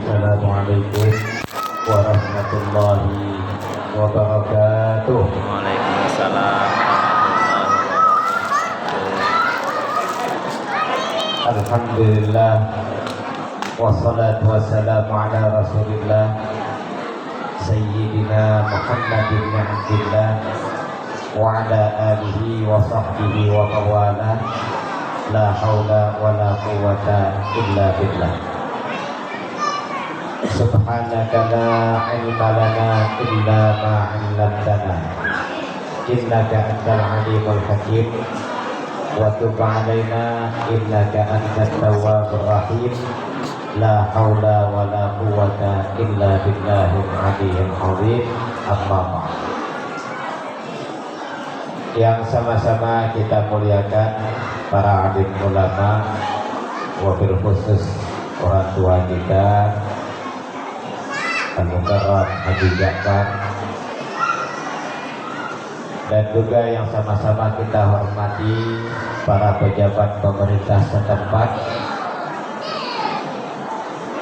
Assalamualaikum warahmatullahi wabarakatuh. Waalaikumsalam warahmatullahi wabarakatuh. Alhamdulillah wassalatu wassalamu ala rasulillah Sayyidina Muhammad bin Abdillah wa ala alihi wa sahbihi wa mawala. La hawla wa la quwwata illa billah. Subhanaka la ilma lana illa ma 'allamtana innaka antal alimul hakim wa tub 'alaina innaka antat tawwabur rahim. La haula wa la quwwata illa billahil aliyyil azim. Amma ba'd. Yang sama-sama kita muliakan para alim ulama, wabil khusus orang tua kita Al-Mukarram Haji Ja'far, dan juga yang sama-sama kita hormati para pejabat pemerintah setempat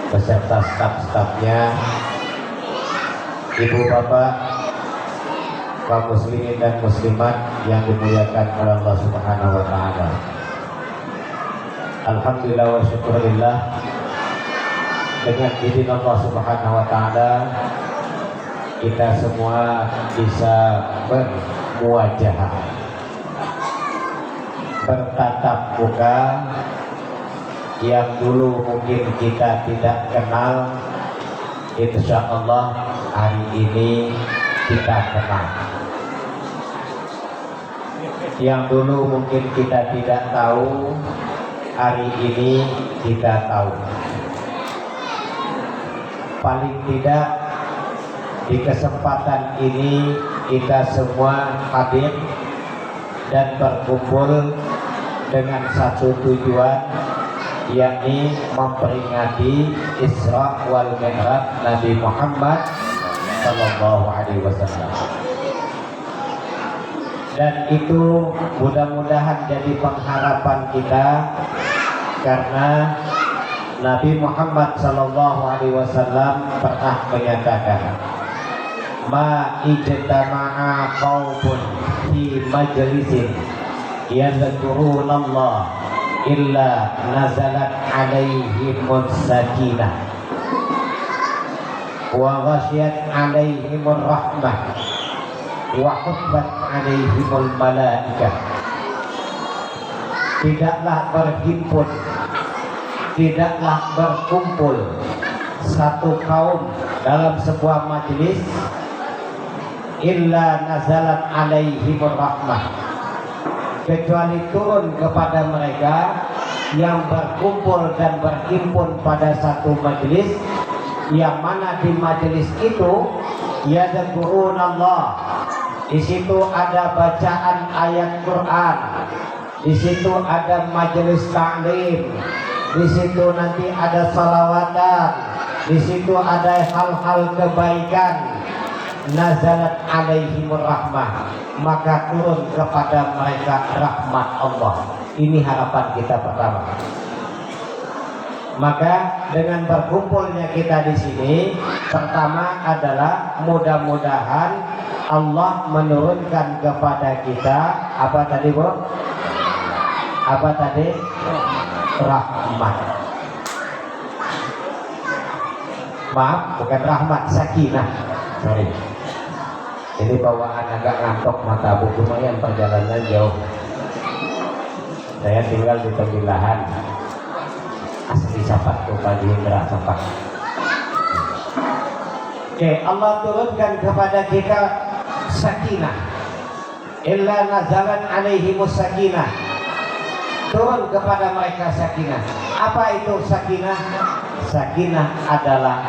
beserta staf-stafnya, ibu bapak, kaum muslimin dan muslimat yang dimuliakan oleh Allah Subhanahu wa taala. Alhamdulillah wa syukurillah, dengan izin Allah Subhanahu wa taala kita semua bisa bermuwajahah, bertatap muka yang dulu mungkin kita tidak kenal. Insya Allah hari ini kita kenal. Yang dulu mungkin kita tidak tahu, hari ini kita tahu. Paling tidak di kesempatan ini kita semua hadir dan berkumpul dengan satu tujuan, yakni memperingati Isra wal Mi'raj Nabi Muhammad sallallahu alaihi wasallam. Dan itu mudah-mudahan jadi pengharapan kita, karena Nabi Muhammad sallallahu alaihi wasallam pernah menyatakan, ma ijtama'a qaumun fi majlisin yadhkurunallah illa nazalat alaihimus sakinah wa ghasyiyat alaihimur rahmah wa hubbat alaihimul malaikah. Tidaklah berhimpun, tidaklah berkumpul satu kaum dalam sebuah majelis illa nazalat alaihimur rahmah, kecuali turun kepada mereka yang berkumpul dan berhimpun pada satu majelis, yang mana di majelis itu yadhkurunallah, di situ ada bacaan ayat Quran, di situ ada majelis ta'lim, di situ nanti ada salawatan, di situ ada hal-hal kebaikan. Nazalat alaihimur rahmah, maka turun kepada mereka rahmat Allah. Ini harapan kita pertama. Maka dengan berkumpulnya kita di sini, pertama adalah mudah-mudahan Allah menurunkan kepada kita apa tadi, Bu? Apa tadi? Rahmat. Maaf, bukan rahmat, sakinah. Sorry. Ini bawaan agak ngantuk, mata buku lumayan, perjalanan jauh. Saya tinggal di Tembilahan, asli Sapat tuh Pak Indra Sapat. Oke, Allah turunkan kepada kita sakinah. Illa nazalan alaihimus sakinah. Turun kepada mereka sakinah. Apa itu sakinah? Sakinah adalah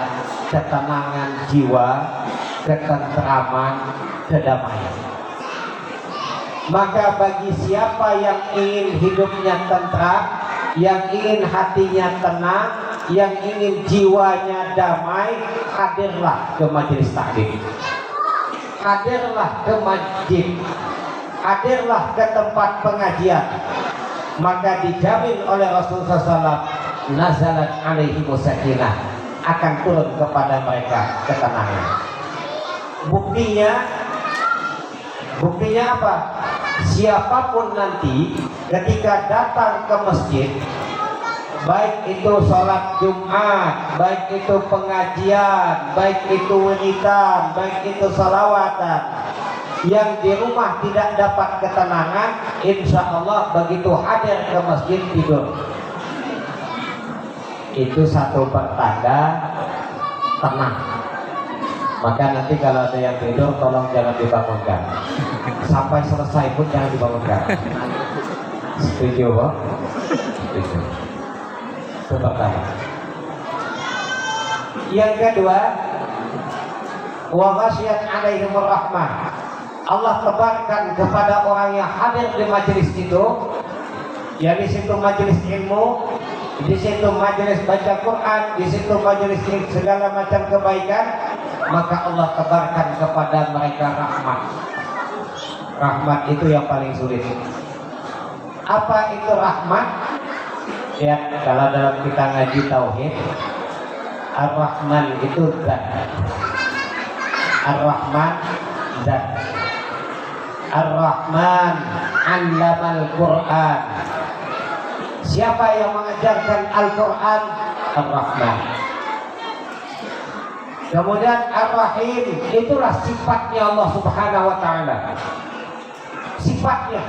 ketenangan jiwa, ketentraman, kedamaian. Maka bagi siapa yang ingin hidupnya tentram, yang ingin hatinya tenang, yang ingin jiwanya damai, hadirlah ke majelis taklim, hadirlah ke masjid, hadirlah ke tempat pengajian. Maka dijamin oleh Rasulullah SAW, nazalat alaihi sakinah, akan turun kepada mereka ketenangan. Buktinya apa? Siapapun nanti ketika datang ke masjid, baik itu sholat Jumat, baik itu pengajian, baik itu wiridan, baik itu salawatan, yang di rumah tidak dapat ketenangan, insya Allah begitu hadir ke masjid tidur. Itu satu pertanda tenang. Maka nanti kalau ada yang tidur tolong jangan dibangunkan. Sampai selesai pun jangan dibangunkan. Setuju, Pak? Setuju. Itu pertama. Yang kedua, wa ghasyiyat 'alaihimur rahmah. Allah tebarkan kepada orang yang hadir di majelis itu, ya di situ majelis ilmu, di situ majelis baca Quran, di situ majelis segala macam kebaikan, maka Allah tebarkan kepada mereka rahmat. Rahmat itu yang paling sulit. Apa itu rahmat? Ya, kalau dalam kita ngaji tauhid, Ar-Rahman itu zat. Ar-Rahman zat. Ar-Rahman 'allamal Qur'an. Siapa yang mengajarkan Al-Quran? Ar-Rahman. Kemudian Ar-Rahim, itulah sifatnya Allah Subhanahu wa ta'ala. Sifatnya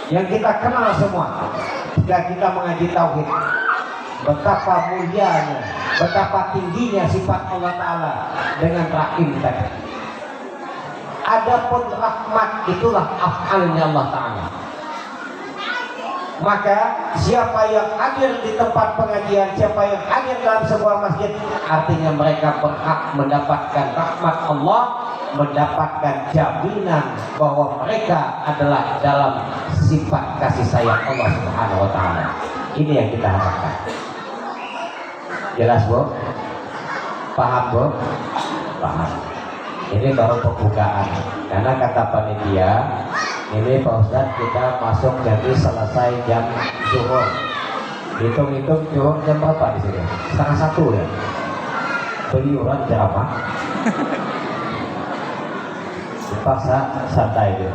yang kita kenal semua jika kita mengaji tauhid. Betapa mulianya, betapa tingginya sifat Allah Ta'ala dengan Rahim tadi. Adapun rahmat itulah af'alnya Allah Ta'ala. Maka siapa yang hadir di tempat pengajian, siapa yang hadir dalam sebuah masjid, artinya mereka berhak mendapatkan rahmat Allah, mendapatkan jaminan bahwa mereka adalah dalam sifat kasih sayang Allah Subhanahu wa ta'ala. Ini yang kita harapkan. Jelas, Bu? Paham, Bu? Paham. Ini baru pembukaan. Karena kata panitia, ini Pak Ustadz kita masuk jadi selesai jam zuhur. Hitung-hitung zuhur jam berapa di sini? 1:30 ya. Beliuran berapa? Dipaksa santai dia.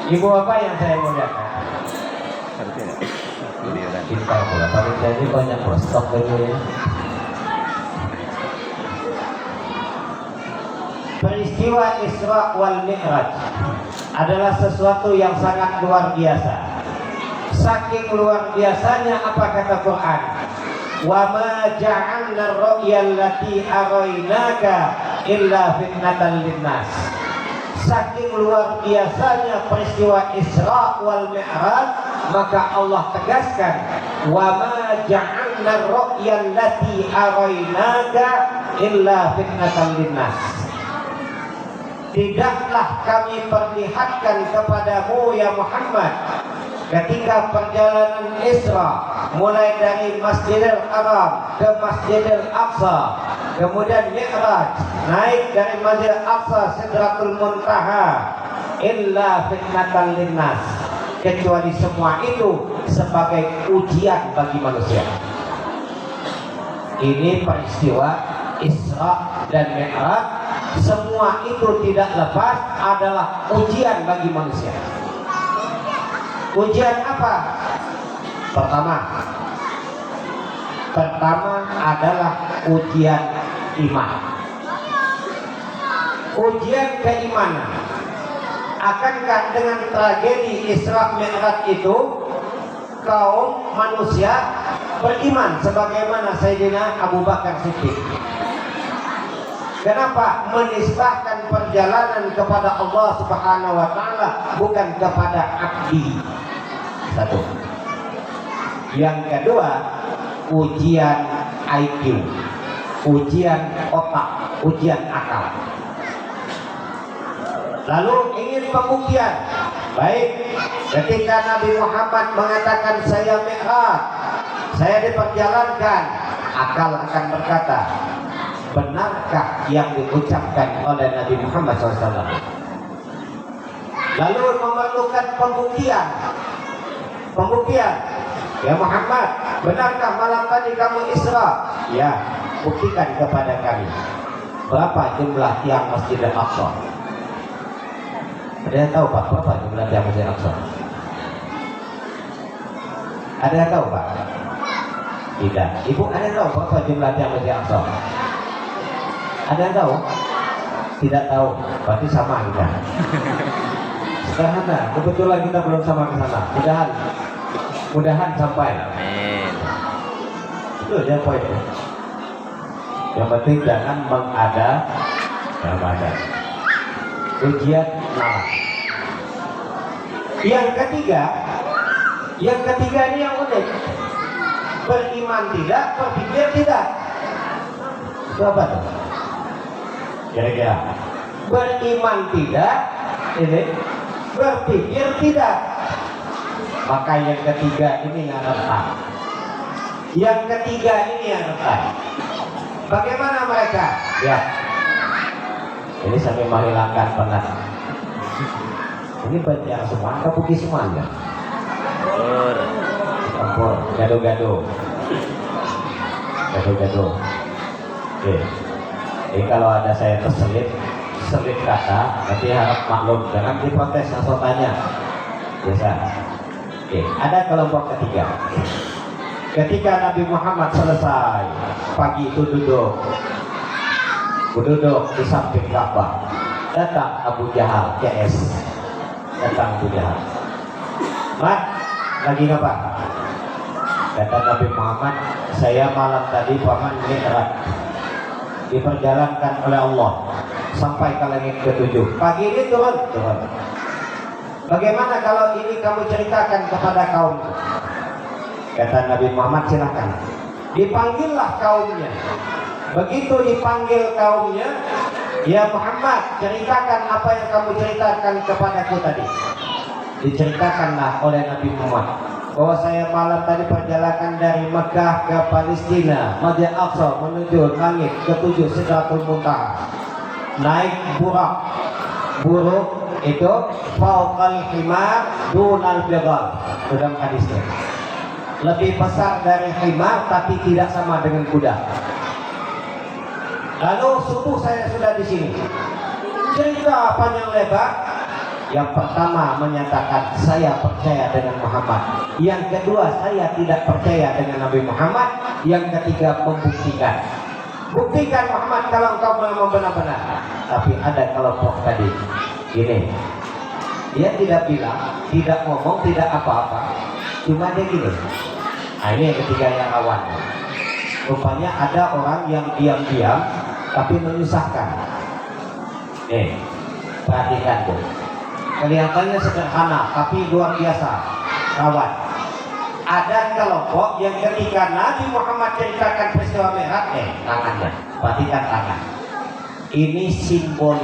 Ibu apa yang saya muliakan? Kita pula. Panitia ini banyak stok beliau. Peristiwa Isra wal Mi'raj adalah sesuatu yang sangat luar biasa. Saking luar biasanya apa kata Quran? Wa ma ja'alna ar-ru'ya allati araynaka illa fitnatan linnas. Saking luar biasanya peristiwa Isra wal Mi'raj, maka Allah tegaskan wa ma ja'alna ar-ru'ya allati araynaka illa fitnatan linnas. Tidaklah kami perlihatkan kepadamu ya Muhammad ketika perjalanan Isra mulai dari Masjidil Haram ke Masjidil Aqsa, kemudian Mi'raj naik dari Masjidil Aqsa Sidratul Muntaha, illa fitnatan linnas, kecuali semua itu sebagai ujian bagi manusia. Ini peristiwa Isra dan Mi'raj, semua itu tidak lepas adalah ujian bagi manusia. Ujian apa? Pertama adalah ujian iman. Ujian keimanan. Akankah dengan tragedi Isra Mi'raj itu kaum manusia beriman sebagaimana Sayyidina Abu Bakar Siddiq? Kenapa menisbahkan perjalanan kepada Allah Subhanahu wa ta'ala bukan kepada abdi? Satu. Yang kedua, ujian IQ, ujian otak, ujian akal. Lalu ingin pembuktian. Baik, ketika Nabi Muhammad mengatakan saya Mi'raj, saya diperjalankan, akal akan berkata, benarkah yang diucapkan oleh Nabi Muhammad SAW? Lalu memerlukan pembuktian. Ya Muhammad, benarkah malam tadi kamu Isra? Ya, buktikan kepada kami. Berapa jumlah tiang Masjid Al-Aqsa? Ada yang tahu Pak, berapa jumlah tiang Masjid Al-Aqsa? Ada yang tahu Pak? Tidak. Ibu ada yang tahu berapa jumlah tiang Masjid Al-Aqsa? Ada yang tahu? Tidak tahu. Berarti sama kita. Sederhana. Kebetulan kita belum sama ke sana. Mudahan sampai. Amin. Itu aja poinnya. Yang penting jangan mengada-ngada. Ujian nalar. Yang ketiga ini yang unik. Beriman tidak, berpikir tidak. Itu apa tuh? Kira-kira. Beriman tidak, ini berpikir tidak. Maka yang ketiga ini yang rentan. Yang ketiga ini yang rentan. Bagaimana mereka? Ya. Ini sampai menghilangkan penat. Ini baca semua, kabuki semuanya. Campur, gado-gado. Oke. Jadi kalau ada saya terselip kata, nanti harap maklum, jangan diprotes langsung tanya. Biasa. Oke, ada kelompok ketiga. Ketika Nabi Muhammad selesai pagi itu duduk di samping Ka'bah, datang Abu Jahal, CS. Datang Abu Jahal. Mat, lagi ngapa? Kata Nabi Muhammad, saya malam tadi paman Mi'raj, diperjalankan oleh Allah sampai ke langit ketujuh. Pagi ini turun. Bagaimana kalau ini kamu ceritakan kepada kaum? Kata Nabi Muhammad, silakan. Dipanggillah kaumnya. Begitu dipanggil kaumnya, ya Muhammad, ceritakan apa yang kamu ceritakan kepadaku tadi. Diceritakanlah oleh Nabi Muhammad bahwa saya malam tadi perjalanan dari Mekah ke Palestina, Masjid Al-Aqsa menuju langit ketujuh Sidratul Muntaha. Naik buruk itu fauqal himar dunal bidal, dalam hadisnya. Lebih besar dari himar tapi tidak sama dengan kuda. Lalu subuh saya sudah di sini. Cerita panjang lebar. Yang pertama menyatakan saya percaya dengan Muhammad. Yang kedua saya tidak percaya dengan Nabi Muhammad. Yang ketiga membuktikan. Buktikan Muhammad kalau engkau memang benar-benar. Tapi ada kelompok tadi. Gini. Dia tidak bilang, tidak ngomong, tidak apa-apa. Cuma dia gini. Nah, ini yang ketiga yang awan. Rupanya ada orang yang diam-diam tapi menyusahkan. Nih, perhatikan tuh. Kelihatannya sederhana tapi luar biasa kawan. Ada kelompok yang ketika Nabi Muhammad ceritakan peristiwa Mi'raj, tangannya, perhatikan tangan. Ini simbol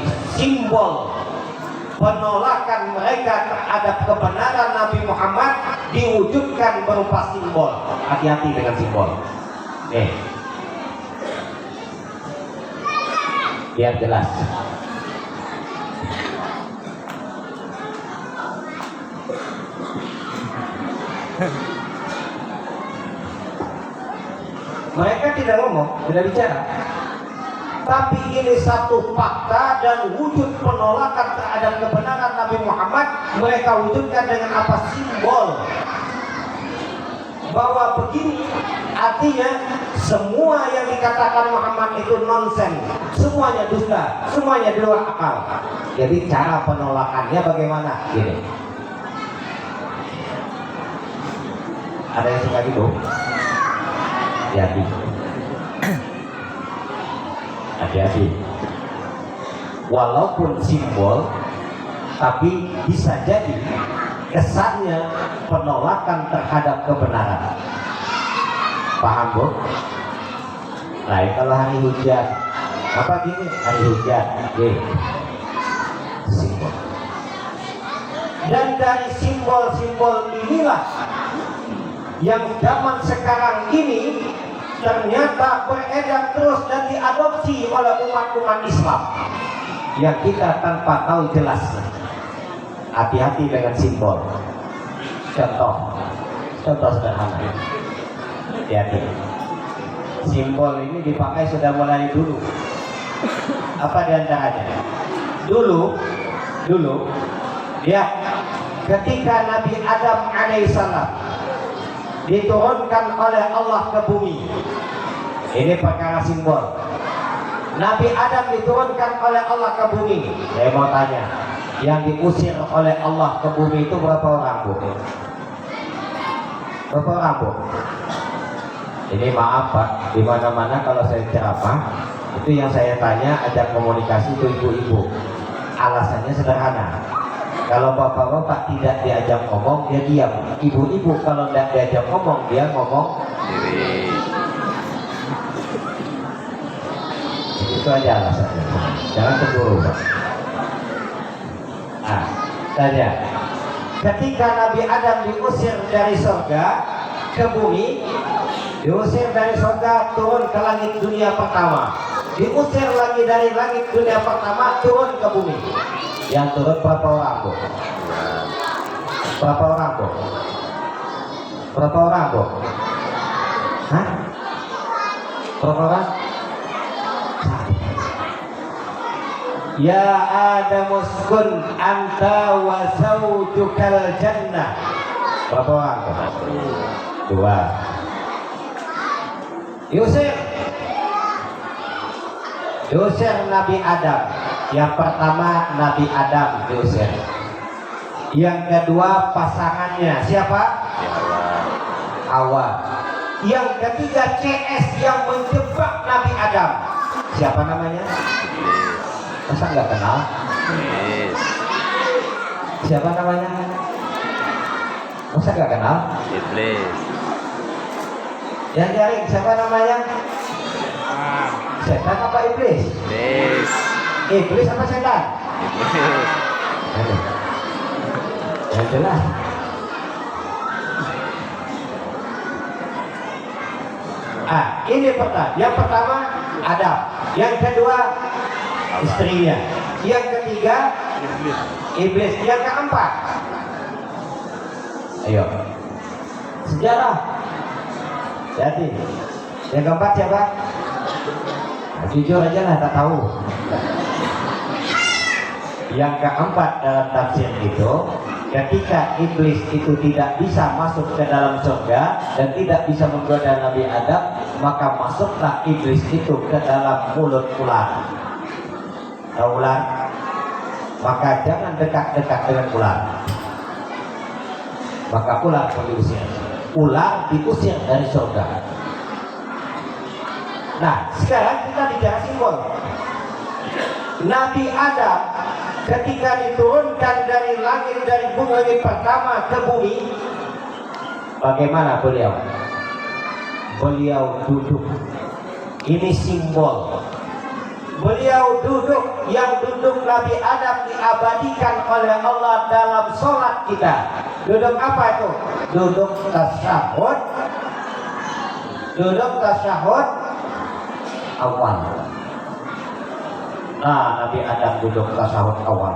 penolakan mereka terhadap kebenaran Nabi Muhammad diwujudkan berupa simbol. Hati-hati dengan simbol. Biar jelas. Mereka tidak ngomong, tidak bicara. Tapi ini satu fakta dan wujud penolakan terhadap kebenaran Nabi Muhammad. Mereka wujudkan dengan apa? Simbol. Bahwa begini, artinya semua yang dikatakan Muhammad itu nonsen, semuanya dusta, semuanya di luar akal. Jadi cara penolakannya bagaimana? Gini. Ada yang suka gitu? Hati-hati. Walaupun simbol, tapi bisa jadi kesannya penolakan terhadap kebenaran. Paham Bu? Nah, kalau hari hujan, apa gini? Hari hujan, simbol. Dan dari simbol-simbol inilah yang zaman sekarang ini ternyata beredar terus dan diadopsi oleh umat-umat Islam yang kita tanpa tahu jelas. Hati-hati dengan simbol. Contoh, Contoh sederhana. Hati-hati. Simbol ini dipakai sudah mulai dulu. Apa diantaranya? Dulu, ya, ketika Nabi Adam alaihissalam diturunkan oleh Allah ke bumi. Ini perkara simbol. Nabi Adam diturunkan oleh Allah ke bumi. Saya mau tanya, yang diusir oleh Allah ke bumi itu berapa orang, Bu? Berapa orang, Bu? Ini maaf Pak, di mana-mana kalau saya ceramah, itu yang saya tanya ajak komunikasi itu ibu-ibu. Alasannya sederhana. Kalau bapak-bapak tidak diajak ngomong, dia diam. Ibu-ibu kalau tidak diajak ngomong, dia ngomong Diri. itu aja alasannya. Jangan terburu, Pak. Nah, tanya. Ketika Nabi Adam diusir dari surga ke bumi, diusir dari surga turun ke langit dunia pertama, diusir lagi dari langit dunia pertama turun ke bumi. Yang turun berapa orang, Bu? Berapa orang, Bu? Berapa orang, Bu? Hah? Berapa orang? Ya Adam uskun anta wa zawjukal jannah. Berapa orang? Dua. Diusir Nabi Adam. Yang pertama Nabi Adam diusir. Yang kedua pasangannya siapa? Hawa. Yang ketiga CS yang menjebak Nabi Adam. Siapa namanya? Masa nggak kenal? Siapa namanya? Masa nggak kenal? Iblis. Yang jaring siapa namanya? Setan apa iblis? Iblis. Iblis apa setan? Iblis. Yang jelas. Ini pertama. Yang pertama Adam. Yang kedua istrinya. Yang ketiga iblis. Yang keempat. Ayo. Sejarah. Jadi yang keempat siapa? Nah, jujur aja lah, tak tahu. Yang keempat dalam tafsir itu, ketika iblis itu tidak bisa masuk ke dalam surga dan tidak bisa menggoda Nabi Adam, maka masuklah iblis itu ke dalam mulut ular. Tahu ular? Maka jangan dekat-dekat dengan ular. Maka ular diusir. Ular diusir dari surga. Nah, sekarang kita bicara simbol. Nabi Adam ketika diturunkan dari langit, dari bumi pertama ke bumi, bagaimana beliau? Beliau duduk. Ini simbol. Beliau duduk, yang duduk Nabi Adam diabadikan oleh Allah dalam sholat kita. Duduk apa itu? Duduk tasyahud. Duduk tasyahud awal. Nah, Nabi Adam duduk tasyahud awal.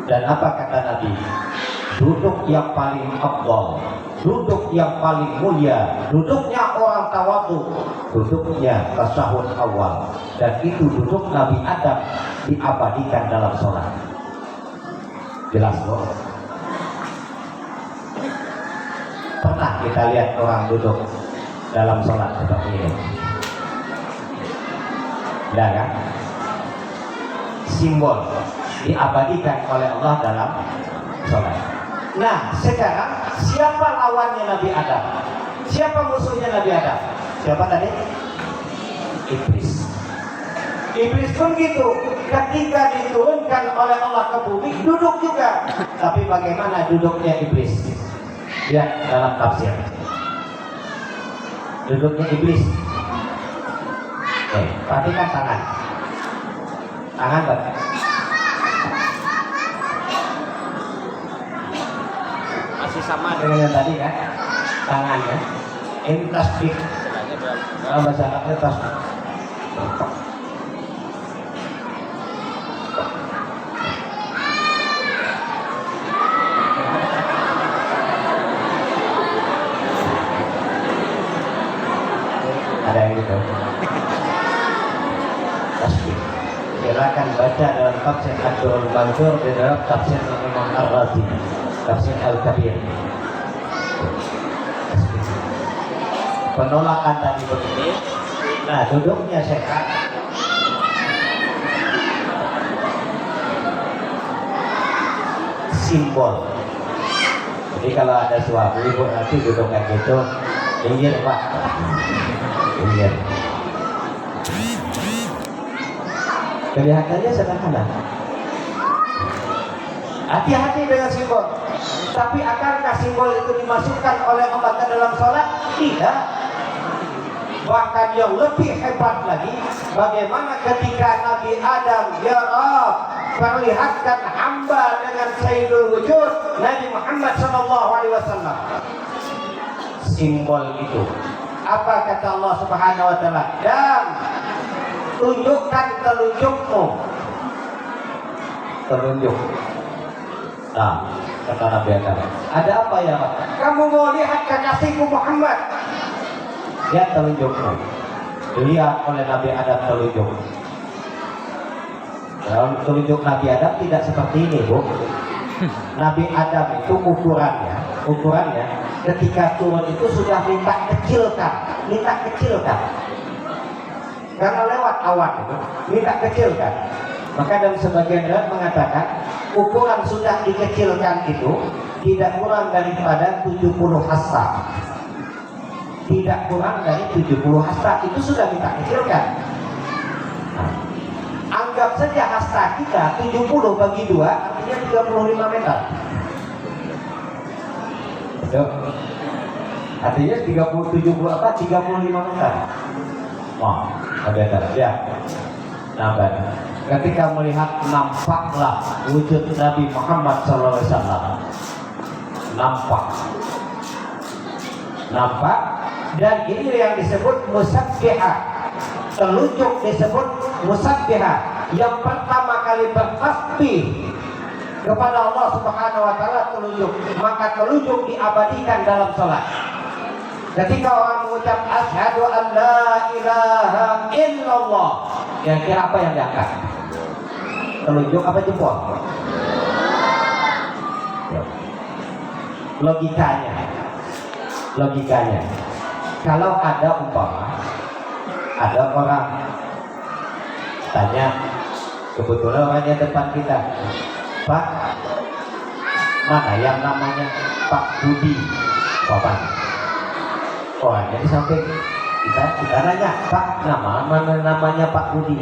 Dan apa kata Nabi? Duduk yang paling afdal, duduk yang paling mulia, duduknya orang tawadhu, duduknya tasyahud awal. Dan itu duduk Nabi Adam diabadikan dalam sholat. Jelas, loh. Pernah kita lihat orang duduk dalam sholat seperti ini? Tidak kan? Simbol diabadikan oleh Allah dalam sholat. Nah, sekarang siapa lawannya Nabi Adam? Siapa musuhnya Nabi Adam? Siapa tadi? Iblis. Iblis pun gitu. Ketika diturunkan oleh Allah ke bumi, duduk juga. Tapi bagaimana duduknya iblis? Ya, dalam tafsir. Duduknya iblis. Perhatikan tangan. Tangan, Pak. Masih sama dengan yang tadi kan? Tangannya. Ini tasbih. Dalam bahasa Arabnya tasbih. akan baca dalam tafsir Ad-Durrul Mansur di dalam tafsir Imam Ar-Razi, tafsir Al-Kabir. Penolakan tadi begini. Nah, duduknya sehat. Simbol. Jadi kalau ada suatu ibu nanti duduk kayak gitu, pinggir Pak, pinggir. Kelihatannya sederhana. Hati-hati dengan simbol. Tapi akankah simbol itu dimasukkan oleh Allah ke dalam sholat? Tidak. Bahkan yang lebih hebat lagi, bagaimana ketika Nabi Adam, ya Rabb, perlihatkan hamba dengan Sayyidul Wujud Nabi Muhammad SAW. Simbol itu. Apa kata Allah Subhanahu Wa Taala? Dan tunjukkan telunjukmu. Telunjuk. Nah, kata Nabi Adam, ada apa ya Pak? Kamu mau lihat kekasihku Muhammad? Lihat telunjukmu. Dilihat oleh Nabi Adam telunjuk. Dalam telunjuk Nabi Adam tidak seperti ini, Bu. Nabi Adam itu ukurannya ketika turun itu sudah minta kecilkan. Karena lewat awan itu, minta kecilkan. Maka dalam sebagian riwayat mengatakan ukuran sudah dikecilkan itu tidak kurang daripada 70 hasta. Tidak kurang dari 70 hasta, itu sudah minta kecilkan. Nah, anggap saja hasta kita 70 bagi 2 artinya 35 meter. Betul. Artinya 35 meter. Wah, ada ya. Nah, ketika melihat nampaklah wujud Nabi Muhammad SAW. Nampak, dan ini yang disebut musabbihah. Telunjuk disebut musabbihah. Yang pertama kali bertasbih kepada Allah Subhanahu Wa Taala telunjuk, maka telunjuk diabadikan dalam sholat. Ketika orang mengucap asyhadu an la ilaha illallah, kira-kira apa yang diangkat? Telunjuk apa jempol? Logikanya, kalau ada umpama ada orang tanya, kebetulan orangnya depan kita, Pak, mana yang namanya Pak Budi? Bapak orangnya di samping kita nanya, Pak, mana namanya Pak Budi?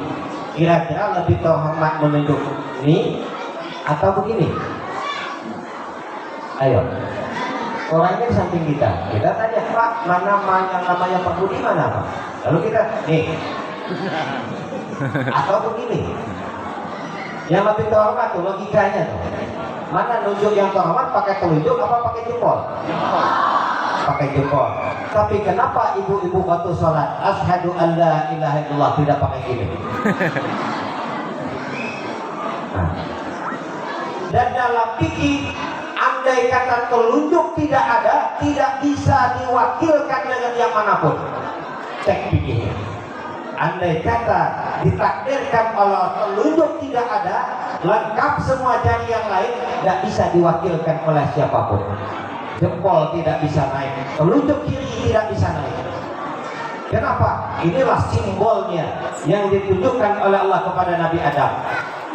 Kira-kira lebih terhormat menunjuk ini atau begini? Ayo, orangnya di samping kita tanya, Pak, mana yang namanya Pak Budi mana Pak? Lalu kita, nih, atau begini? Yang lebih terhormat tuh logikanya tuh. Mana nunjuk yang terhormat, pakai telunjuk apa pakai jempol? Pakai jempol. Tapi kenapa ibu-ibu waktu sholat asyhadu an la ilaha illallah tidak pakai gini? Nah. Dan dalam fikih, andai kata telunjuk tidak ada, tidak bisa diwakilkan dengan yang manapun. Cek fikihnya. Andai kata ditakdirkan kalau telunjuk tidak ada, lengkap semua jari yang lain, tidak bisa diwakilkan oleh siapapun. Jempol tidak bisa naik, telunjuk kiri tidak bisa naik. Kenapa? Inilah simbolnya yang ditunjukkan oleh Allah kepada Nabi Adam.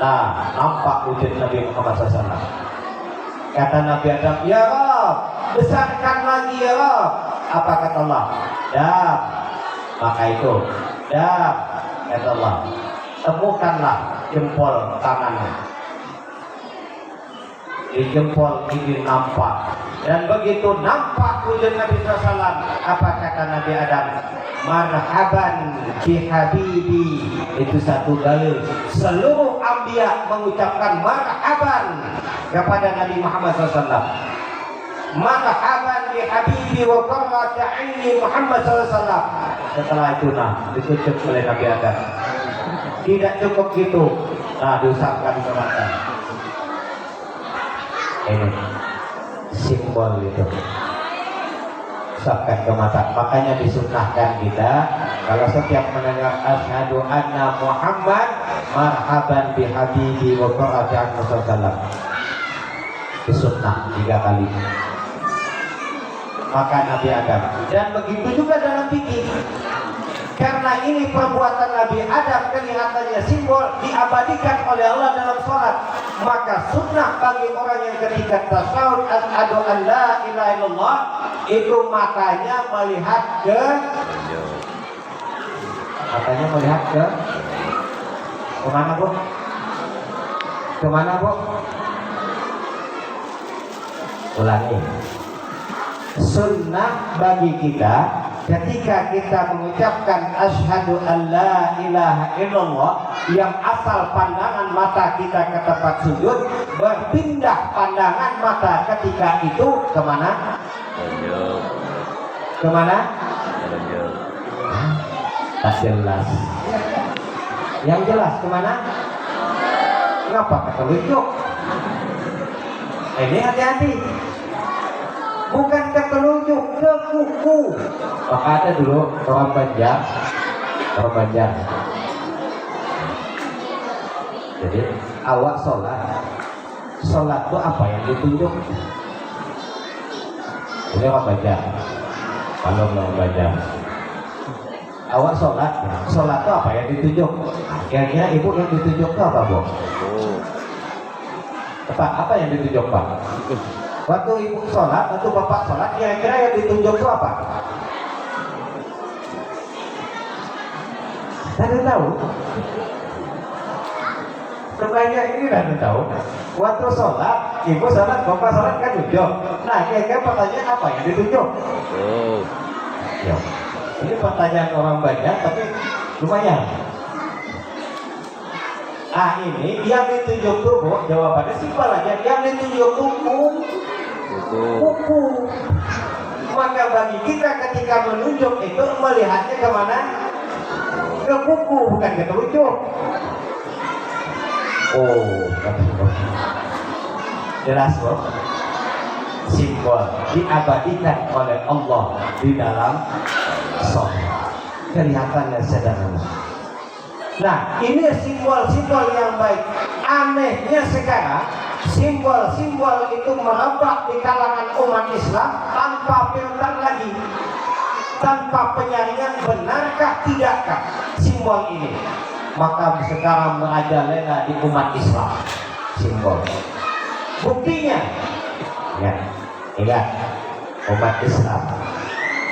Nah, nampak wujud Nabi Muhammad SAW. Kata Nabi Adam, ya Rabb, besarkan lagi ya Rabb. Apa kata Allah? Dam. Maka itu, dam, kata Allah, temukanlah jempol tangannya. Di jempol ini nampak. Dan begitu nampak wujud Nabi SAW, apa kata Nabi Adam? Marhaban bi habibi. Itu satu dalil. Seluruh anbiya mengucapkan marhaban kepada Nabi Muhammad SAW. Marhaban bi habibi wa qurratu aini Muhammad SAW. Setelah itu ditutup oleh Nabi Adam. Tidak cukup gitu. Diusapkan ke mata. Ini simbol itu, usapkan ke mata. Makanya disunnahkan kita Kalau setiap mendengar asyhadu anna Muhammad marhaban bi habibi wa qurrati a'yun sallallahu disunnah 3 kali. Maka Nabi Adam, dan begitu juga dalam fikih. Karena ini perbuatan Nabi Adam kelihatannya simbol diabadikan oleh Allah dalam sholat, maka sunnah bagi orang yang ketika tasyahud asyhadu an la ilaha illallah itu matanya melihat ke kemana Bu? Kemana Bu? Ulangi. Sunnah bagi kita ketika kita mengucapkan asyhadu an la ilaha illallah yang asal pandangan mata kita ke tempat sujud, berpindah pandangan mata ketika itu kemana? Kemana? Tak jelas. Yang jelas kemana? Ngapa ketelunjuk? Ini hati-hati. Bukan ketelunjuk, ke kuku. Maka ada dulu orang Banjar. Jadi awak sholat itu apa yang ditunjuk? Ini orang Banjar. Kalau orang Banjar. Awak sholat itu apa yang ditunjuk? Kira-kira ibu yang ditunjuk itu apa Bu? Apa yang ditunjuk Pak? Waktu ibu sholat, waktu bapak sholat, kira-kira yang ditunjuk itu apa? Saya tahu. Sebenarnya ini tidak tahu. Waktu sholat, ibu sholat, bapak sholat kan tunjuk. Nah, kira-kira pertanyaan apa yang ditunjuk? Ya. Ini pertanyaan orang banyak, tapi lumayan. Ini yang ditunjuk tuh, jawabannya simpel aja. Yang ditunjuk kuku. Maka bagi kita ketika menunjuk itu melihatnya kemana? Ke kuku, bukan ke telunjuk. Jelas Bu? Simbol diabadikan oleh Allah di dalam sholat. Kelihatannya sederhana. Nah, ini simbol-simbol yang baik. Anehnya sekarang simbol-simbol itu merebak di kalangan umat Islam tanpa filter lagi, tanpa penyaringan benarkah tidakkah simbol ini. Maka sekarang merajalela di umat Islam simbol. Buktinya, ya, ingat umat Islam.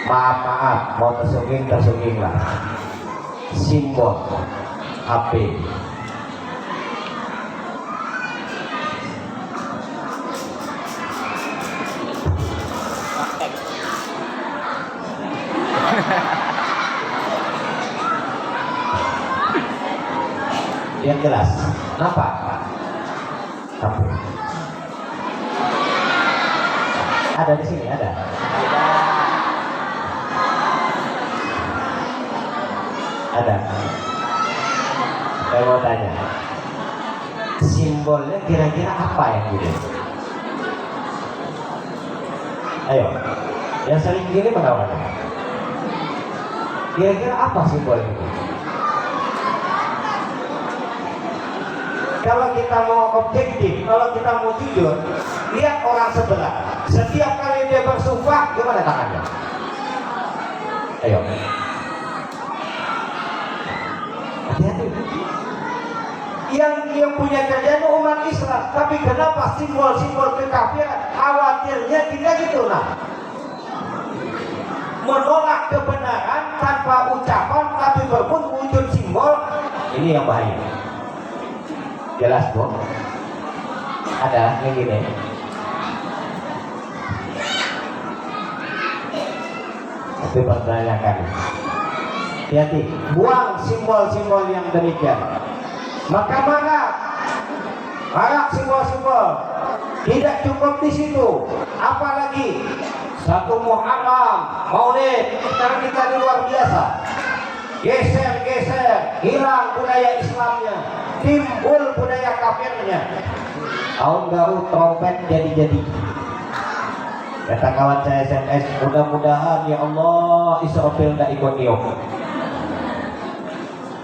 Maaf, mau tersungging lah. Simbol HP. Yang jelas, kenapa? HP. Ada di sini, ada. Saya mau tanya, simbolnya kira-kira apa yang gitu? Ayo, yang sering gini mana? Kira-kira apa simbol itu? Kalau kita mau objektif, kalau kita mau jujur, lihat orang sebelah. Setiap kali dia bersumpah, gimana tangannya? Ayo. Hati-hati. Yang punya kerjaan umat Islam, tapi kenapa simbol-simbol kekafiran? Khawatirnya tidak gitu nah. Menolak kebenaran tanpa ucapan, tapi berwujud simbol. Ini yang bahaya. Jelas Bu? Ada yang gini. Tapi pertanyakan. Hati-hati, buang simbol-simbol yang demikian. Maka marak simbol-simbol. Tidak cukup di situ. Apalagi 1 Muharram, Maulid, sekarang kita di luar biasa. Geser, hilang budaya Islamnya, timbul budaya kafirnya. Tahun baru trompet jadi. Kata kawan saya SMS, mudah-mudahan ya Allah Israfil tidak ikut niup.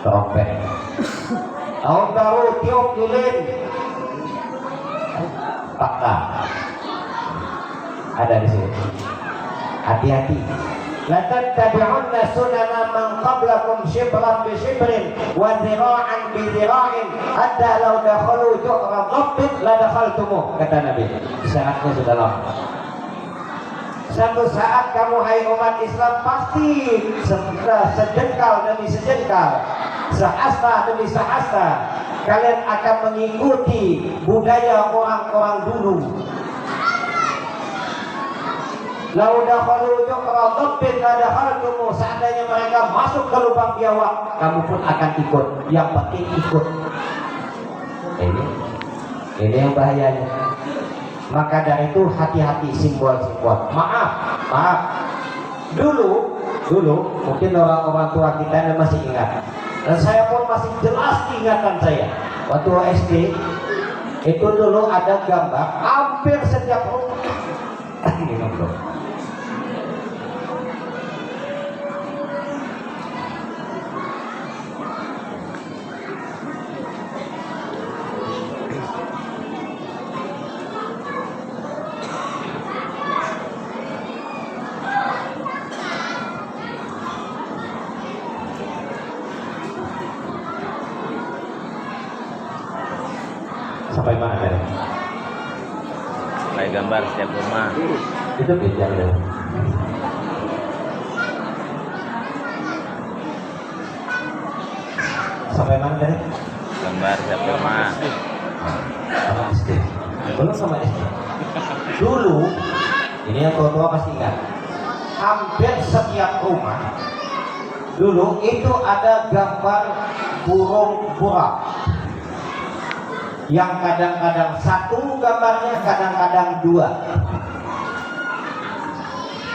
trompet. Tahun baru tiup lilin, fakta ada di sini. Hati-hati. La tattabi'unna sunana man qablakum shibran bi shibrin wa dhira'an bi dhira'in hatta law dakhalu ju'ra dhabbin la dakhaltumuh, kata Nabi. Syaratnya sudah lama. Satu saat kamu hai umat Islam pasti sejengkal demi sejengkal, sehasta demi sehasta kalian akan mengikuti budaya orang-orang dulu. Lau dakhalu ju'ra dhabbin la dakhaltumuh, seandainya mereka masuk ke lubang biawak, kamu pun akan ikut. Yang penting ikut. Ini yang bahayanya. Maka dari itu hati-hati simbol-simbol. Maaf. Dulu mungkin orang-orang tua kita masih ingat. Dan saya pun masih jelas ingatan saya. Waktu SD itu dulu ada gambar hampir setiap rumah. Ini belum. Sampai mana tadi? Sampai gambar setiap rumah. Itu beda ya. Sampai mana tadi? Gambar setiap rumah. Sama SD. Belum sama SD. Dulu, ini yang tua-tua pasti ingat. Hampir setiap rumah dulu itu ada gambar burung buraq. Yang kadang-kadang satu gambarnya, kadang-kadang dua.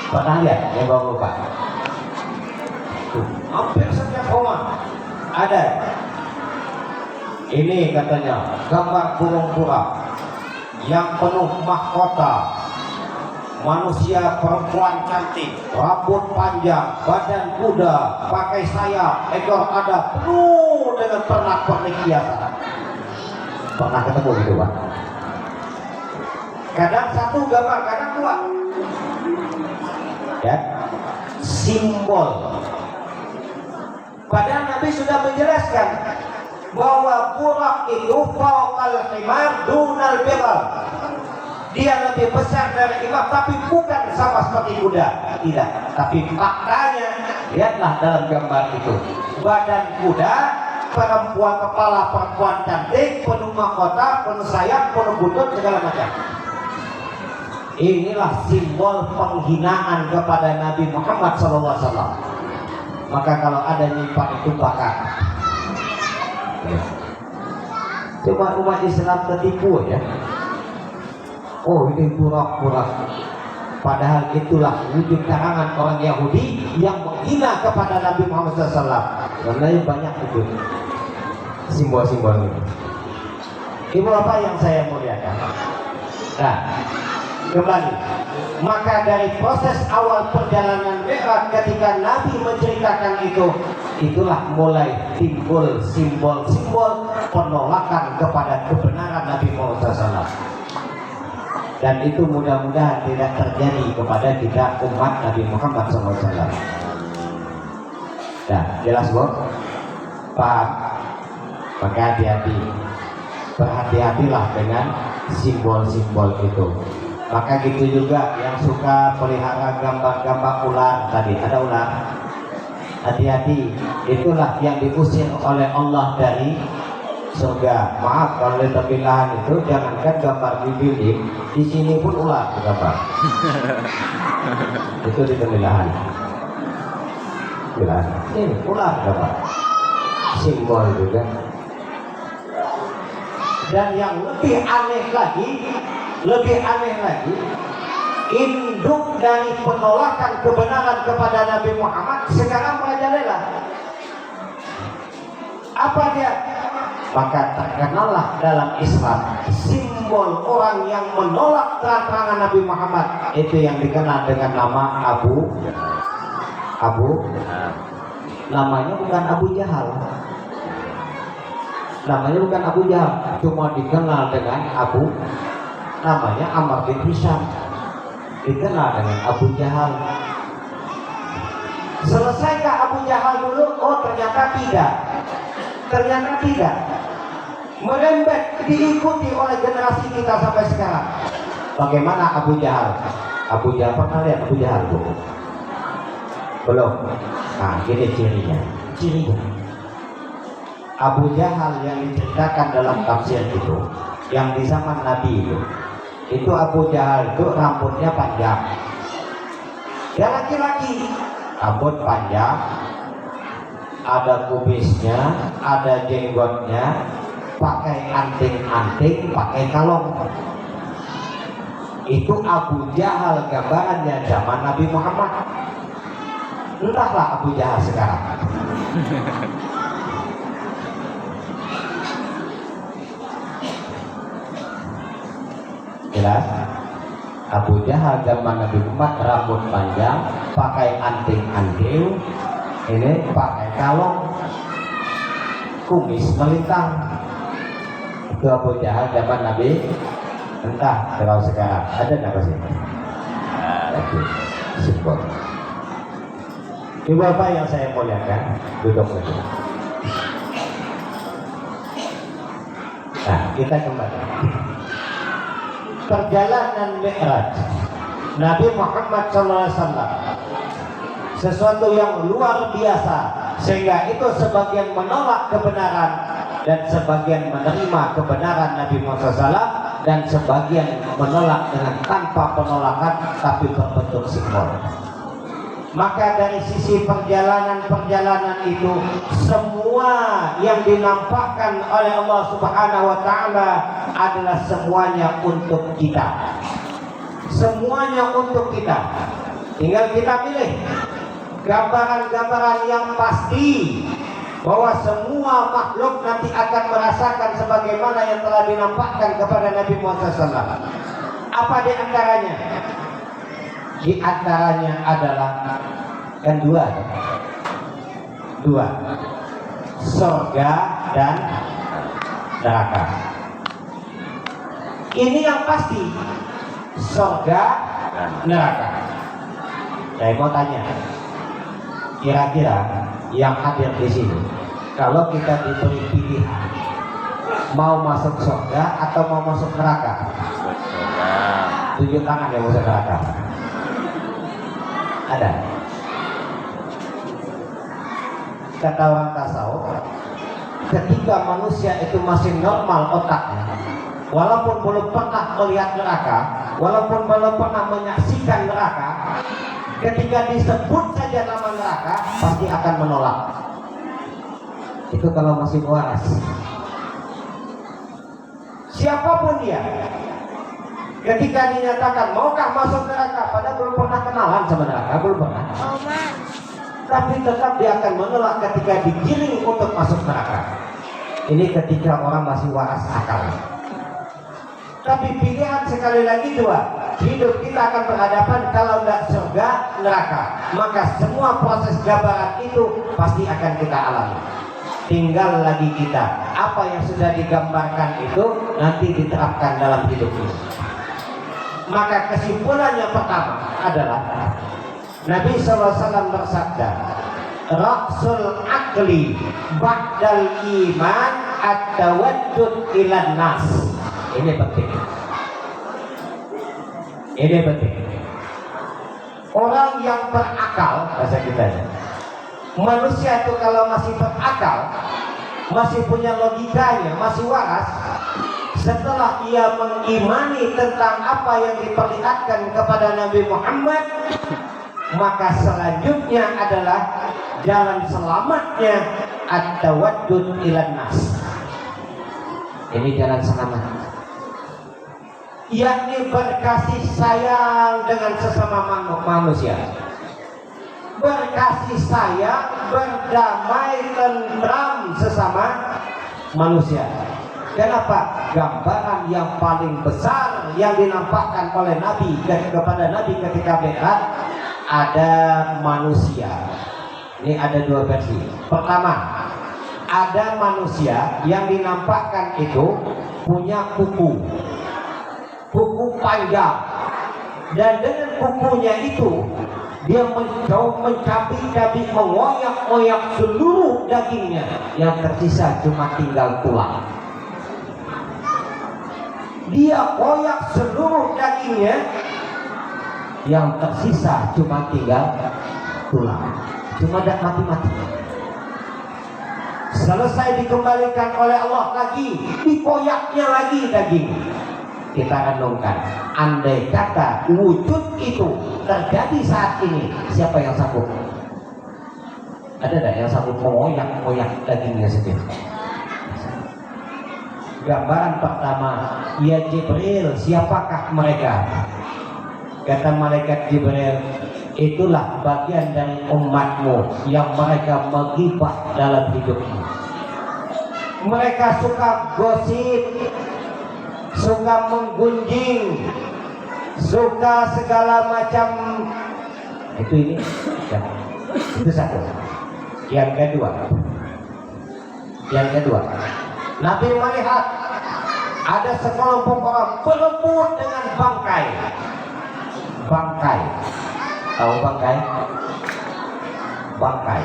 Pernah lihat? Ya bawa lupa. Hampir setiap rumah ada. Ini katanya gambar burung buraq yang penuh mahkota, manusia perempuan cantik, rambut panjang, badan kuda, pakai sayap, ekor ada, penuh dengan pernak-pernik hiasan. Pernah ketemu gitu Pak? Kadang satu gambar, kadang dua. Ya, simbol. Padahal Nabi sudah menjelaskan bahwa buraq itu fawqal himar dunal bighal. Dia lebih besar dari imam, tapi bukan sama seperti kuda. Tidak. Tapi faktanya, lihatlah dalam gambar itu. Badan kuda, perempuan, kepala perempuan cantik, penuh mahkota, penuh sayap, penuh buntut, segala macam. Inilah simbol penghinaan kepada Nabi Muhammad SAW. Maka kalau ada nyipak itu bakar. Cuma umat Islam tertipu ya. Oh ini buraq-buraq. Padahal itulah wujud karangan orang Yahudi yang menghina kepada Nabi Muhammad SAW. Sebenarnya banyak itu simbol-simbol ini. Ibu apa yang saya muliakan? Nah, kembali. Maka dari proses awal perjalanan Mi'raj ketika Nabi menceritakan itu, itulah mulai timbul simbol-simbol penolakan kepada kebenaran Nabi Muhammad SAW. Dan itu mudah-mudahan tidak terjadi kepada kita umat Nabi Muhammad SAW. Nah, jelas Bu? Paham? Maka hati-hati. Berhati-hatilah dengan simbol-simbol itu. Maka gitu juga yang suka pelihara gambar-gambar ular tadi. Ada ular? Hati-hati. Itulah yang diusir oleh Allah dari surga. Maaf kalau di tepi lahan itu jangankan gambar di dinding, di sini pun ular gambar. Itu di tepi lahan. Ini ular gambar. Simbol juga. Dan yang lebih aneh lagi, induk dari penolakan kebenaran kepada Nabi Muhammad sekarang merajalela. Apa dia? Maka terkenallah dalam Islam simbol orang yang menolak terang-terangan Nabi Muhammad, itu yang dikenal dengan nama Abu. Namanya bukan Abu Jahal. Namanya bukan Abu Jahal, cuma dikenal dengan namanya Amr bin Hisham, dikenal dengan Abu Jahal. Selesaikah Abu Jahal dulu? Oh, ternyata tidak. Merembet, diikuti oleh generasi kita sampai sekarang. Bagaimana Abu Jahal? Abu Jahal, pernah lihat Abu Jahal bu? Belum. Nah, ini cirinya. Abu Jahal yang diceritakan dalam tafsir itu, yang di zaman Nabi itu Abu Jahal itu rambutnya panjang. Dia laki-laki, rambut panjang, ada kubisnya, ada jenggotnya, pakai anting-anting, pakai kalung. Itu Abu Jahal gambarannya zaman Nabi Muhammad. Entahlah Abu Jahal sekarang. Jelas? Abu Jahal zaman Nabi Muhammad rambut panjang, pakai anting-anting, ini pakai kalung, kumis melintang. Itu Abu Jahal zaman Nabi. Entah kalau sekarang ada nggak sih? Oke, simpel. Ibu bapak yang saya muliakan, duduk lagi. Nah, kita kembali. Perjalanan Mi'raj Nabi Muhammad SAW, sesuatu yang luar biasa, sehingga itu sebagian menolak kebenaran dan sebagian menerima kebenaran Nabi Muhammad SAW, dan sebagian menolak dengan tanpa penolakan tapi berbentuk simbol. Maka dari sisi perjalanan itu, semua yang dinampakkan oleh Allah Subhanahu wa Ta'ala adalah semuanya untuk kita. Semuanya untuk kita. Tinggal kita pilih gambaran-gambaran yang pasti bahwa semua makhluk nanti akan merasakan sebagaimana yang telah dinampakkan kepada Nabi Muhammad SAW. Apa di antaranya? Di antaranya adalah kan dua, surga dan neraka. Ini yang pasti, surga neraka. Saya mau tanya, kira-kira yang hadir di sini, kalau kita diberi pilihan mau masuk surga atau mau masuk neraka? Tunjuk tangan yang masuk neraka. Ada. Kata orang tasawuf, ketika manusia itu masih normal otaknya, walaupun belum pernah melihat neraka, walaupun belum pernah menyaksikan neraka, ketika disebut saja nama neraka pasti akan menolak. Itu kalau masih waras. Siapapun dia, ketika dinyatakan maukah masuk neraka, padahal belum pernah kenalan sama neraka, belum pernah, tapi tetap dia akan menolak ketika digiring untuk masuk neraka. Ini ketika orang masih waras akal. Tapi pilihan sekali lagi dua, hidup kita akan berhadapan kalau tidak surga neraka, maka semua proses gambaran itu pasti akan kita alami. Tinggal lagi kita, apa yang sudah digambarkan itu nanti diterapkan dalam hidup ini. Maka kesimpulan yang pertama adalah Nabi SAW bersabda, Ra'sul akli ba'dal iman at-tawaddud ilan nas. Ini penting. Ini penting. Orang yang berakal, bahasa kita ya, manusia itu kalau masih berakal, masih punya logikanya, masih waras, setelah ia mengimani tentang apa yang diperlihatkan kepada Nabi Muhammad, maka selanjutnya adalah jalan selamatnya at-tawaddud ilan nas. Ini jalan selamat, yakni berkasih sayang dengan sesama manusia, berkasih sayang, berdamai tentram sesama manusia. Kenapa? Gambaran yang paling besar yang dinampakkan oleh Nabi kepada Nabi ketika Mi'raj, ada manusia. Ini ada dua versi. Pertama, ada manusia yang dinampakkan itu punya kuku panjang, dan dengan kukunya itu dia mencabik-cabik, mengoyak-oyak seluruh dagingnya, yang tersisa cuma tinggal tulang. Dia koyak seluruh dagingnya, yang tersisa cuma tinggal tulang. Cuma dah mati-mati. Selesai dikembalikan oleh Allah lagi, dikoyaknya lagi daging. Kita renungkan, andai kata wujud itu terjadi saat ini, siapa yang sanggup? Ada tak yang sanggup mengoyak-oyak dagingnya sendiri? Gambaran pertama, ya Jibril, siapakah mereka? Kata malaikat Jibril, itulah bagian dari umatmu yang mereka menggibah dalam hidupmu. Mereka suka gosip, suka menggunjing, suka segala macam. Itu satu. Yang kedua, Nabi melihat ada sekelompok orang berebut dengan bangkai. Tahu bangkai?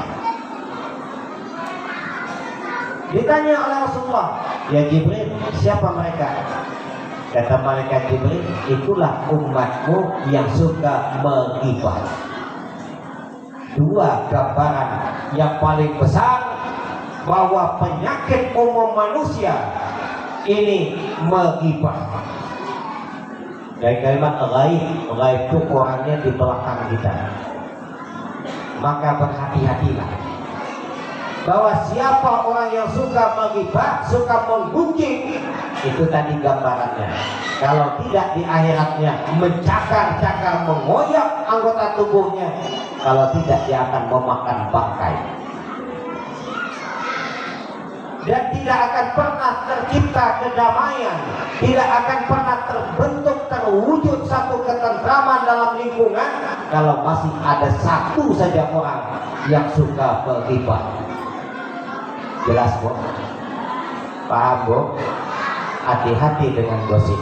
Ditanya oleh Rasulullah, ya Jibril, siapa mereka? Kata malaikat Jibril, itulah umatmu yang suka menggibah. Dua gambaran yang paling besar bahwa penyakit umum manusia ini menggibah. Dari kalimat ghaib itu orangnya di belakang kita. Maka berhati-hatilah bahwa siapa orang yang suka menggibah, suka menggunjing, itu tadi gambarannya. Kalau tidak di akhiratnya mencakar-cakar, mengoyak anggota tubuhnya. Kalau tidak dia akan memakan bangkai. Dan tidak akan pernah tercipta kedamaian, tidak akan pernah terwujud satu ketentraman dalam lingkungan kalau masih ada satu saja orang yang suka menggibah. Jelas Bu? Paham Bu? Hati-hati dengan gosip.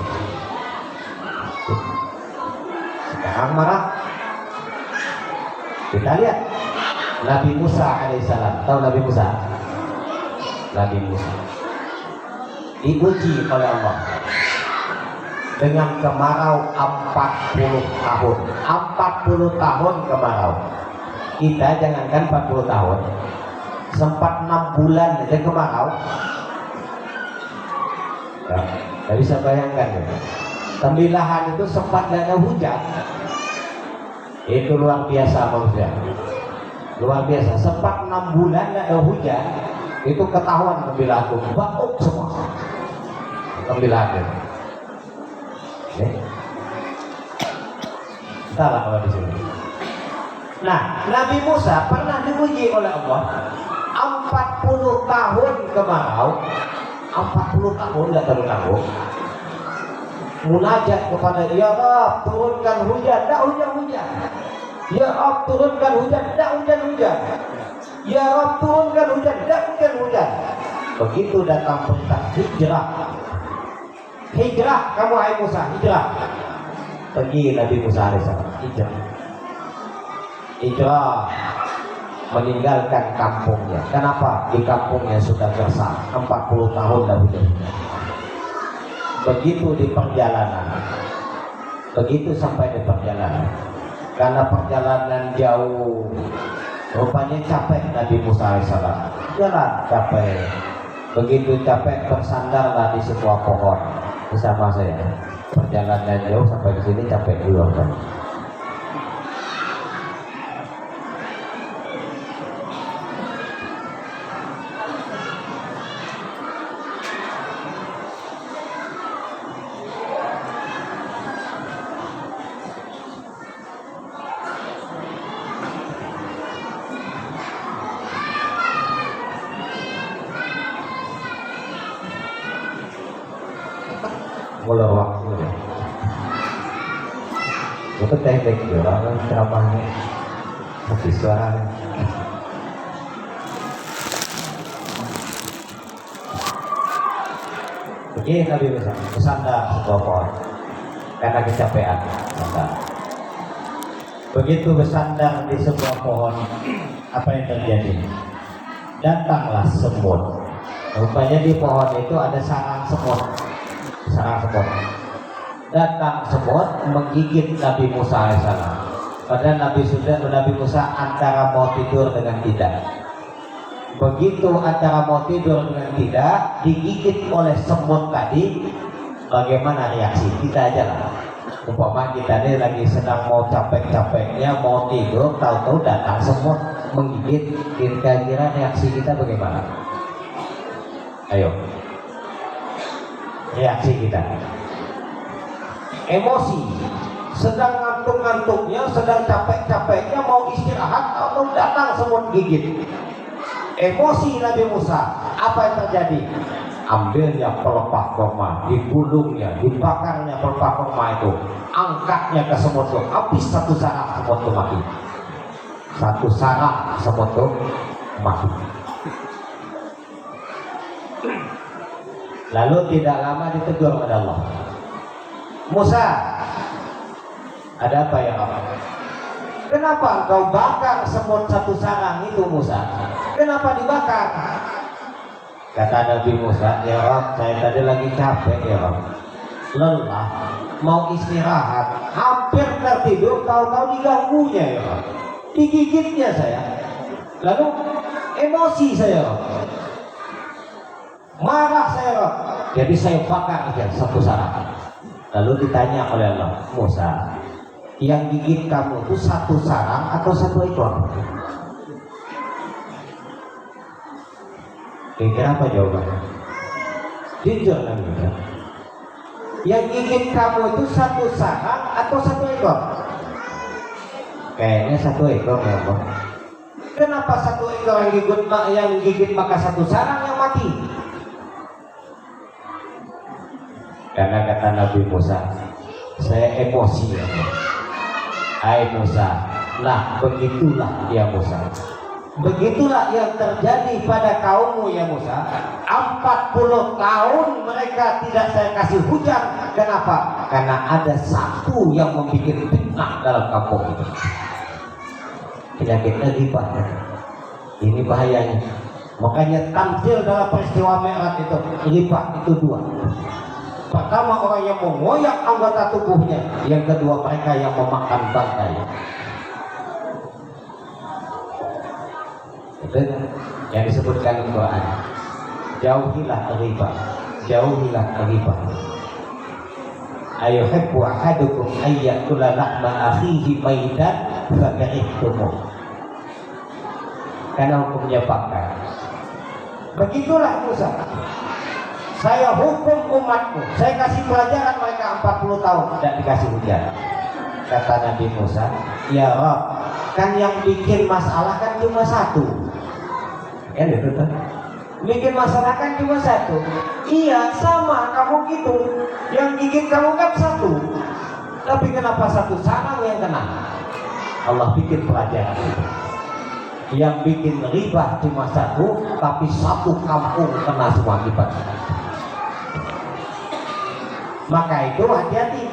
Sekarang marah. Kita lihat Nabi Musa alaihissalam. Tahu Nabi Musa? Nabi Musa diuji oleh Allah dengan kemarau 40 tahun. 40 tahun kemarau. Kita jangankan 40 tahun, sempat 6 bulan aja kemarau. Tidak bisa bayangkan ya. Tembilahan itu sempat gak ada hujan. Itu luar biasa manusia. Luar biasa. Sempat 6 bulan gak ada hujan. Itu ketahuan tembilahan itu bauk semua. Tembilahan itu. Salah kalau di sini. Nah, Nabi Musa pernah diuji oleh Allah 40 tahun kemarau. 40 tahun tidak tanggung. Munajat kepada Ya Rabb, turunkan hujan, tidak hujan-hujan. Ya Rabb, turunkan hujan, tidak hujan-hujan. Ya Rabb, turunkan hujan, tidak hujan-hujan. Begitu datang perintah hijrah. Hijrah, kamu hai Musa, hijrah. Pergi Nabi Musa alaihissalam, hijrah. Hijrah, meninggalkan kampungnya. Kenapa? Di kampungnya sudah gersang 40 tahun dahulu. Begitu di perjalanan, begitu sampai di perjalanan, karena perjalanan jauh, rupanya capek Nabi Musa alaihissalam. Jalan capek, begitu capek bersandarlah di sebuah pohon bersama saya. Perjalanan jauh sampai ke sini capek dulu kan. Mulai waktu itu teknik orang ceramahnya habis suara Pergi Nabi Musa bersandar sebuah pohon karena kecapean. Begitu bersandar di sebuah pohon, apa yang terjadi? Datanglah semut. Rupanya di pohon itu ada sarang semut. Datang semut menggigit Nabi Musa alaihissalam. Padahal Nabi Musa antara mau tidur dengan tidak. Begitu antara mau tidur dengan tidak, digigit oleh semut tadi, bagaimana reaksi kita aja lah. Umpama kita ini lagi sedang mau capek-capeknya mau tidur, tahu-tahu datang semut menggigit, kira-kira reaksi kita bagaimana? Ayo, reaksi kita. Emosi, sedang ngantuk-ngantuknya, sedang capek-capeknya mau istirahat, atau datang semut gigit. Emosi Nabi Musa, apa yang terjadi? Ambilnya pelepah kurma, digulungnya, dibakarnya pelepah kurma itu, angkatnya ke semut itu, habis satu sarang semut itu mati. Satu sarang semut itu mati. Lalu tidak lama ditegur oleh Allah. Musa, ada apa ya Allah? Kenapa engkau bakar semut satu sarang itu Musa? Kenapa dibakar? Kata Nabi Musa, ya Rob, saya tadi lagi capek ya Rob, lelah, mau istirahat, hampir tertidur, tahu-tahu diganggunya ya Rob, digigitnya saya, lalu emosi saya Rob, marah saya Rob, jadi saya bakar aja satu sarang. Lalu ditanya oleh Allah, Musa, yang gigit kamu itu satu sarang atau satu ekor? Kira-kira apa jawabannya? Jujur Nabi Musa. Yang gigit kamu itu satu sarang atau satu ekor? Kayaknya satu ekor ya Bang. Kenapa satu ekor yang gigit maka satu sarang yang mati? Karena kata Nabi Musa, saya emosi ya. Hai Musa, nah begitulah ya Musa. Begitulah yang terjadi pada kaummu ya Musa. 40 tahun mereka tidak saya kasih hujan. Kenapa? Karena ada satu yang membuat fitnah dalam kampung itu. Penyakitnya ghibah. Ini bahayanya. Makanya tampil dalam peristiwa Mi'raj itu, ghibah itu dua. Pertama orang yang mengoyak anggota tubuhnya, yang kedua mereka yang memakan bangkai. Itu yang disebutkan di Quran. Jauhilah ghibah, jauhilah ghibah. Ayuhibbu ahadukum ayyakula lahma akhihi maitan fakarihtumuh. Karena hukumnya bakar. Begitulah Musa. Saya hukum umatku, saya kasih pelajaran mereka 40 tahun tidak dikasih hujan. Kata Nabi Musa, ya Rob, kan yang bikin masalah kan cuma satu. Ya betul. Bikin masalah kan cuma satu. Iya sama kamu gitu. Yang gigit kamu kan satu. Tapi kenapa satu sarang yang kena? Allah bikin pelajaran. Yang bikin ribah cuma satu, tapi satu kampung kena semua akibat. Maka itu hati-hati.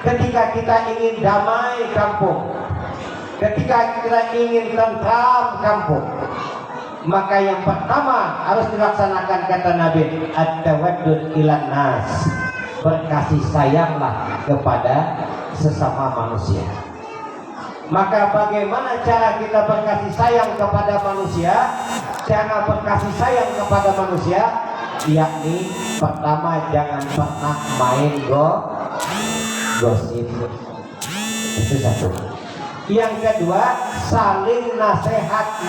Ketika kita ingin damai kampung, ketika kita ingin tentram kampung, maka yang pertama harus dilaksanakan kata Nabi, at-tawaddud ilan nas, berkasih sayanglah kepada sesama manusia. Maka bagaimana cara kita berkasih sayang kepada manusia? Cara berkasih sayang kepada manusia yakni pertama jangan pernah main gosip. Itu satu. Yang kedua saling menasehati.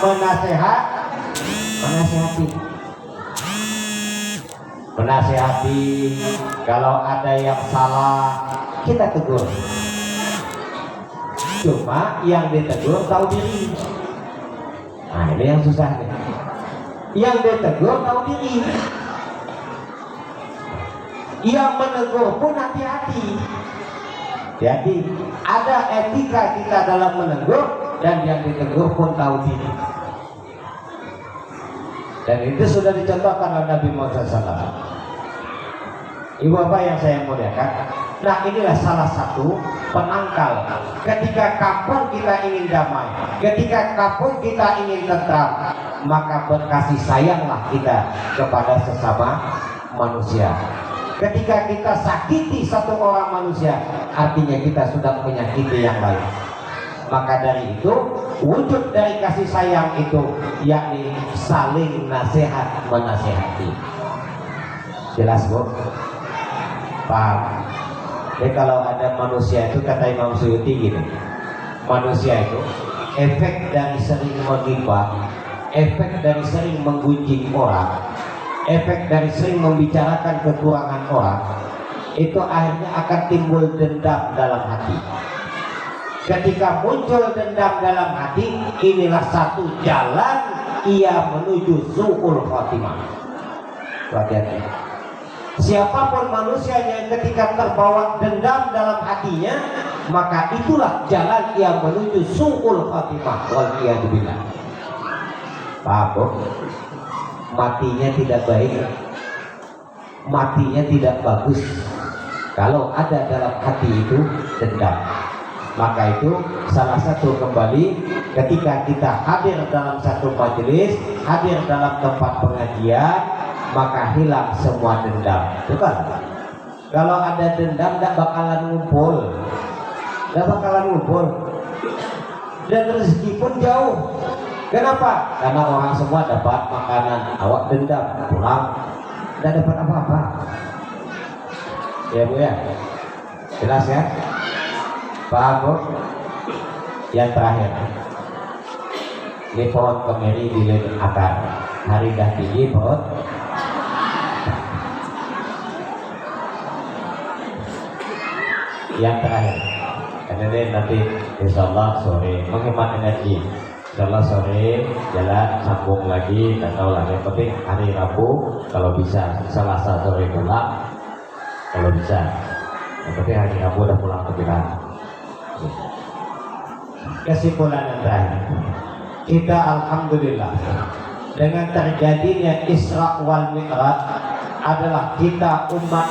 Kalau ada yang salah kita tegur. Cuma yang ditegur tahu diri. Nah ini yang susah nih. Yang ditegur tahu diri. Yang menegur pun hati-hati. Jadi ada etika kita dalam menegur dan yang ditegur pun tahu diri. Dan itu sudah dicontohkan oleh Nabi Muhammad SAW. Ibu bapak yang saya muliakan, nah inilah salah satu penangkal ketika kapan kita ingin damai, ketika kapan kita ingin tentram, maka berkasih sayanglah kita kepada sesama manusia. Ketika kita sakiti satu orang manusia, artinya kita sudah menyakiti yang lain. Maka dari itu, wujud dari kasih sayang itu yakni saling nasihat menasihati. Jelas Bu? Paham? Jadi kalau ada manusia itu, kata Imam Suyuti gini, manusia itu efek dari sering menghibah, efek dari sering menggunjing orang, efek dari sering membicarakan kekurangan orang, itu akhirnya akan timbul dendam dalam hati. Ketika muncul dendam dalam hati, inilah satu jalan ia menuju su'ul khatimah. Hati-hati. Siapapun manusianya ketika terbawa dendam dalam hatinya, maka itulah jalan ia menuju su'ul khatimah. Waliyadzubillah. Paham Bu? Matinya tidak baik, matinya tidak bagus kalau ada dalam hati itu dendam. Maka itu salah satu kembali ketika kita hadir dalam satu majelis, hadir dalam tempat pengajian, maka hilang semua dendam. Betul? Kalau ada dendam tidak bakalan ngumpul, tidak bakalan ngumpul, dan rezeki pun jauh. Kenapa? Karena orang semua dapat makanan, awak dendam, pulang tidak dapat apa-apa. Ya Bu ya, jelas ya? Paham Bu? Yang terakhir, ini pohon kemiri di akar, hari dah tinggi pohon. Yang terakhir, ini nanti insyaallah sore menghemat energi. Insyaallah sore jalan sambung lagi, tak tahu lagi. Yang penting hari Rabu kalau bisa, Selasa sore pulang kalau bisa. Yang penting hari Rabu udah pulang ke Piran. Kesimpulan yang terakhir, kita alhamdulillah dengan terjadinya Isra wal Mi'raj adalah kita umat